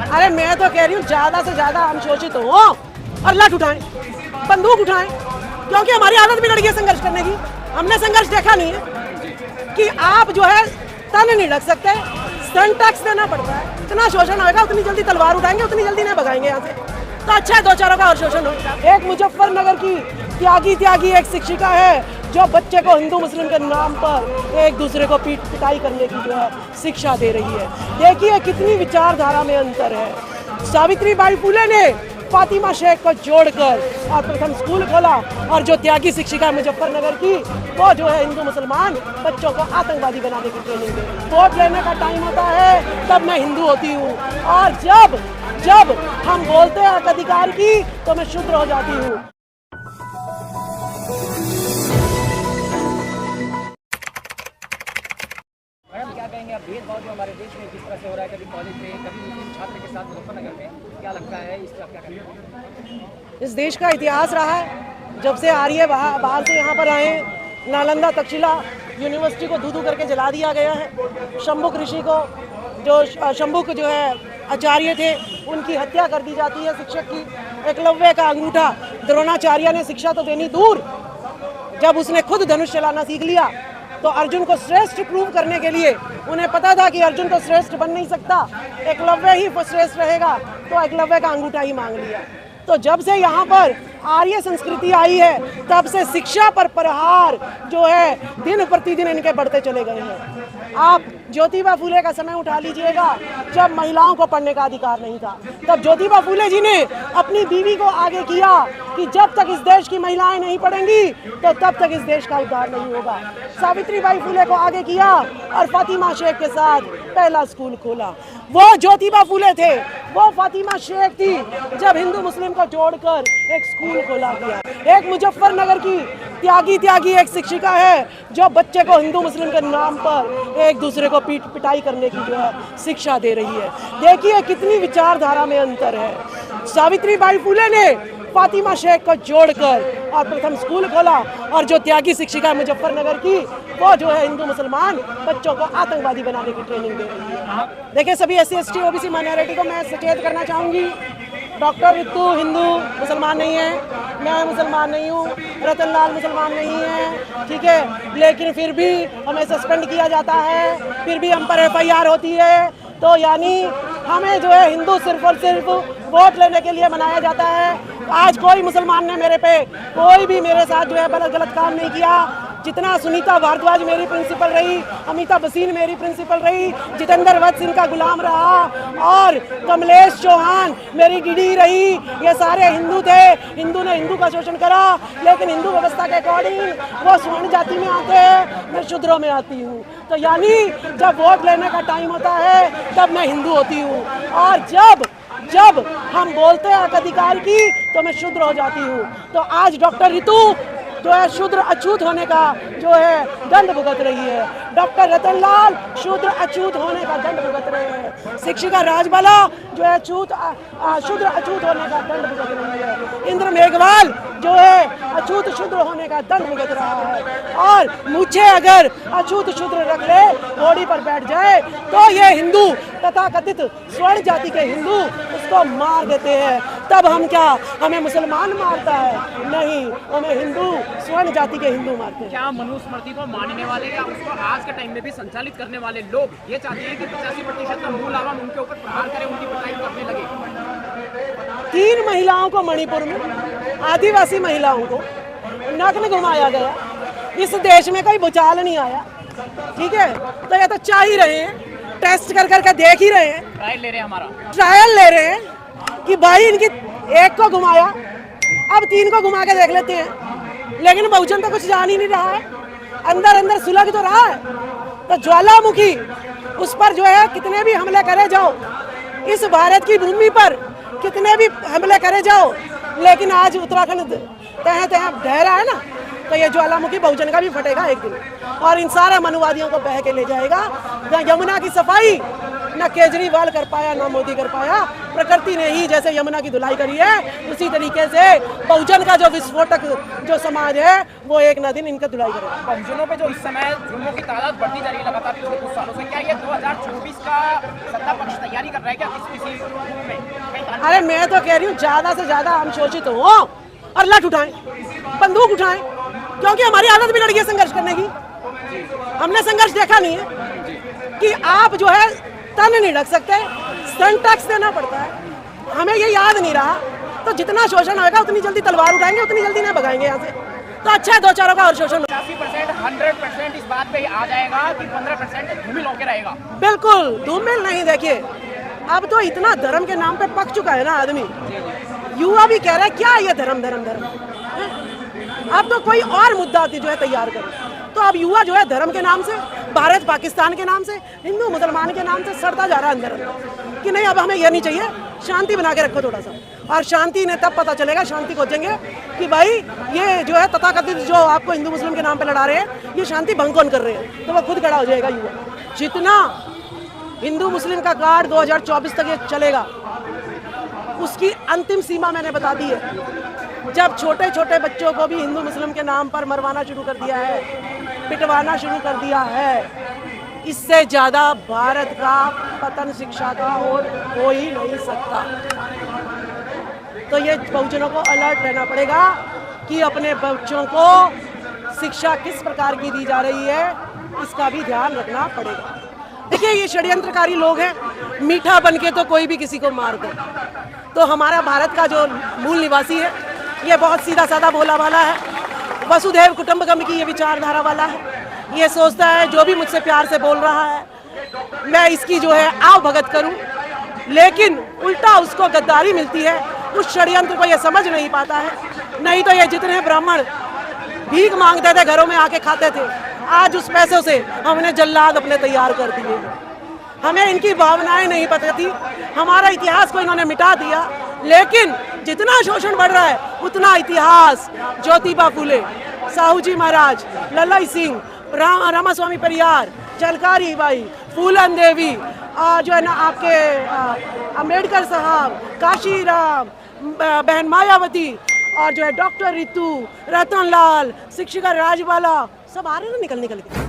अरे मैं तो कह रही हूँ ज्यादा से ज्यादा हम शोषित हो और लठ उठाएं, बंदूक उठाएं, क्योंकि हमारी आदत बिगड़ गई है संघर्ष करने की। हमने संघर्ष देखा नहीं है कि आप जो है तन नहीं ढक सकते, सन टैक्स देना पड़ता है। इतना शोषण होगा उतनी जल्दी तलवार उठाएंगे, उतनी जल्दी नहीं भगाएंगे यहाँ से। तो अच्छा है दो चारों का और शोषण हो। एक मुजफ्फरनगर की त्यागी एक शिक्षिका है जो बच्चे को हिंदू मुस्लिम के नाम पर एक दूसरे को पिटाई करने की जो है शिक्षा दे रही है। देखिए कितनी विचारधारा में अंतर है। सावित्रीबाई फुले ने फातिमा शेख को जोड़कर और प्रथम स्कूल खोला, और जो त्यागी शिक्षिका मुजफ्फरनगर की वो जो है हिंदू मुसलमान बच्चों को आतंकवादी बनाने की ट्रेनिंग दे रही है। वोट लेने का टाइम होता है तब मैं हिंदू होती हूँ, और जब हम बोलते हैं हक अधिकार की तो मैं शूद्र हो जाती हूँ। मैडम क्या कहेंगे आप, भेदभाव जो हमारे देश में जिस तरह से हो रहा है, कभी कॉलेज में, कभी मुस्लिम छात्र के साथ मुजफ्फरनगर में, क्या लगता है इसका क्या कहेंगे? इस देश का इतिहास रहा है, जब से आर्य बाहर से यहाँ पर आए, नालंदा तक्षशिला यूनिवर्सिटी को धू करके जला दिया गया है। शंभुक ऋषि को, जो शंभुक जो है आचार्य थे, उनकी हत्या कर दी जाती है शिक्षक की। एकलव्य का अंगूठा द्रोणाचार्य ने शिक्षा तो देनी दूर, जब उसने खुद धनुष चलाना सीख लिया तो अर्जुन को श्रेष्ठ प्रूव करने के लिए उन्हें पता था कि अर्जुन तो श्रेष्ठ बन नहीं सकता, एकलव्य ही श्रेष्ठ रहेगा, तो एकलव्य का अंगूठा ही मांग लिया। तो जब से यहाँ पर आर्य संस्कृति आई है तब से शिक्षा पर प्रहार जो है दिन प्रतिदिन इनके बढ़ते चले गए हैं। आप ज्योतिबा फुले का समय उठा लीजिएगा, जब महिलाओं को पढ़ने का अधिकार नहीं था, तब ज्योतिबा फुले जी ने अपनी बीवी को आगे किया कि जब तक इस देश की महिलाएं नहीं पढ़ेंगी तो तब तक इस देश का उद्धार नहीं होगा। सावित्रीबाई फुले को आगे किया और फातिमा शेख के साथ पहला स्कूल खोला। वो ज्योतिबा फुले थे, वो फातिमा शेख थी जब हिंदू मुस्लिम को जोड़कर एक स्कूल खोला गया। एक मुजफ्फरनगर की त्यागी एक शिक्षिका है जो बच्चे को हिंदू मुस्लिम के नाम पर एक दूसरे को पिटाई करने की जो है शिक्षा दे रही है। देखिए कितनी विचारधारा में अंतर है। सावित्रीबाई फुले ने फातिमा शेख को जोड़कर और प्रथम स्कूल खोला, और जो त्यागी शिक्षिका मुजफ्फरनगर की वो जो है हिंदू मुसलमान बच्चों को आतंकवादी बनाने की ट्रेनिंग दे रही है। देखिए सभी SC ST OBC माइनॉरिटी को मैं सचेत करना चाहूँगी, डॉक्टर रितु हिंदू मुसलमान नहीं है, मैं मुसलमान नहीं हूँ, रतन लाल मुसलमान नहीं है, ठीक है, लेकिन फिर भी हमें सस्पेंड किया जाता है, फिर भी हम पर FIR होती है। तो यानी हमें जो है हिंदू सिर्फ और सिर्फ वोट लेने के लिए बनाया जाता है। आज कोई मुसलमान ने कोई भी मेरे साथ जो है गलत काम नहीं किया। जितना सुनीता भारद्वाज मेरी प्रिंसिपल रही, अमिता बसीन मेरी प्रिंसिपल रही, जितेंद्र वत्स इनका गुलाम रहा, और कमलेश चौहान मेरी डीडी रही, ये सारे हिंदू थे। हिंदू ने हिंदू का शोषण करा, लेकिन हिंदू व्यवस्था के अकॉर्डिंग वो स्वर्ण जाति में आते हैं, मैं शूद्रों में आती हूँ। तो यानी जब वोट लेने का टाइम होता है तब मैं हिंदू होती हूँ, और जब हम बोलते हैं हक अधिकार की तो मैं शूद्र हो जाती हूँ। तो आज डॉक्टर रितु जो है शूद्र अछूत होने का जो है दंड भुगत रही है, डॉक्टर रतन लाल शूद्र अछूत होने का दंड भुगत रहे हैं, शिक्षिका राजबाला जो है शूद्र अछूत होने का दंड भुगत रही है, इंद्र मेघवाल जो है अछूत शूद्र होने का दंड भुगत रहा है। और मुझे अगर अछूत शूद्र रख ले, घोड़ी पर बैठ जाए, तो ये हिंदू तथाकथित स्वर्ण जाति के हिंदू उसको मार देते हैं। तब हम क्या, हमें मुसलमान मारता है? नहीं, हमें हिंदू स्वर्ण जाति के हिंदू मारते हैं। क्या मनुस्मृति को मानने वाले या उसको आज के टाइम में भी संचालित करने वाले लोग ये चाहते हैं कि 85% का मूल आवाम उनके ऊपर प्रहार करे, उनकी पिटाई करने लगे? 3 महिलाओं को मणिपुर में, आदिवासी महिलाओं को नग्न घुमाया गया। इस देश में कोई भूचाल नहीं आया, ठीक है? तो ये तो चाह ही रहे हैं, टेस्ट कर देख ही रहे हैं, ट्रायल ले रहे हैं, हमारा ट्रायल ले रहे हैं कि भाई इनकी एक को घुमाया, अब 3 को घुमा के देख लेते हैं। लेकिन बहुजन तो कुछ जान ही नहीं रहा है, अंदर सुलग तो रहा है। तो ज्वालामुखी उस पर जो है कितने भी हमले करे जाओ, इस भारत की भूमि पर कितने भी हमले करे जाओ, लेकिन आज उत्तराखंड तह ढह रहा है ना, तो ये ज्वालामुखी बहुजन का भी फटेगा एक दिन, और इन सारे मनुवादियों को बह के ले जाएगा। यमुना की सफाई ना केजरीवाल कर पाया ना मोदी कर पाया। प्रकृति ने ही जैसे यमुना की धुलाई करी है उसी तरीके से बहुजन का जो विस्फोटक जो समाज है वो एक ना दिन इनका धुलाई करेगा। बहुजनों पे जो इस समय जुल्मों की तादाद बढ़ती जा रही है लगातार पिछले कुछ सालों से, क्या ये 2024 का सत्ता पक्ष तैयारी कर रहा है क्या किसी रूप में? अरे मैं तो कह रही हूँ ज्यादा से ज्यादा हम शोषित हो और लठ उठाएं, बंदूक उठाएं, क्योंकि हमारी आदत भी लड़ गई है संघर्ष करने की। हमने संघर्ष देखा नहीं है कि आप जो है तन नहीं ढक सकते, सन टैक्स देना पड़ता है। हमें ये याद नहीं रहा, तो जितना शोषण होगा उतनी जल्दी तलवार उठाएंगे, उतनी जल्दी नहीं भगाएंगे यहाँ से। तो अच्छा है दो चारों का और शोषण 80% 100% इस बात पे आ जाएगा कि 15% धूमिल होकर रहेगा। बिल्कुल धूमिल नहीं। देखिए अब तो इतना धर्म के नाम पे पक चुका है ना आदमी, युवा भी कह रहा है क्या ये धर्म धर्म धर्म। अब तो कोई और मुद्दा जो है तैयार करो। तो अब युवा जो है धर्म के नाम से, भारत पाकिस्तान के नाम से, हिंदू मुसलमान के नाम से सड़ता जा रहा है अंदर कि नहीं अब हमें यह नहीं चाहिए, शांति बना के रखो थोड़ा सा। और शांति ने तब पता चलेगा, शांति खोजेंगे कि भाई ये जो है तथाकथित जो आपको हिंदू मुस्लिम के नाम पे लड़ा रहे हैं ये शांति भंग कौन कर रहे हैं, तो वो खुद खड़ा हो जाएगा युवा। जितना हिंदू मुस्लिम का कार्ड 2024 तक ये चलेगा उसकी अंतिम सीमा मैंने बता दी है। जब छोटे छोटे बच्चों को भी हिंदू मुस्लिम के नाम पर मरवाना शुरू कर दिया है, पिटवाना शुरू कर दिया है, इससे ज़्यादा भारत का पतन शिक्षा का और हो ही नहीं सकता। तो ये बहुजनों को अलर्ट रहना पड़ेगा कि अपने बच्चों को शिक्षा किस प्रकार की दी जा रही है इसका भी ध्यान रखना पड़ेगा। देखिए ये षड्यंत्रकारी लोग हैं, मीठा बन के तो कोई भी किसी को मार दे। तो हमारा भारत का जो मूल निवासी है ये बहुत सीधा साधा भोला वाला है, वसुधैव कुटुंबकम की ये विचारधारा वाला है। ये सोचता है जो भी मुझसे प्यार से बोल रहा है मैं इसकी जो है आव भगत करूं, लेकिन उल्टा उसको गद्दारी मिलती है। उस षड्यंत्र को ये समझ नहीं पाता है। नहीं तो ये जितने ब्राह्मण भीख मांगते थे घरों में आके खाते थे, आज उस पैसों से हमने जल्लाद अपने तैयार कर दिए। हमें इनकी भावनाएं नहीं पता थी, हमारा इतिहास को इन्होंने मिटा दिया। लेकिन जितना शोषण बढ़ रहा है उतना इतिहास, ज्योतिबा फुले, साहू जी महाराज, लल्लई सिंह, रामास्वामी परियार, झलकारी बाई, फूलन देवी, जो है ना आपके अम्बेडकर साहब, काशीराम, बहन मायावती और जो है डॉक्टर रितु, रतन लाल, शिक्षिका राजबाला, सब आ रहे हैं ना निकल के।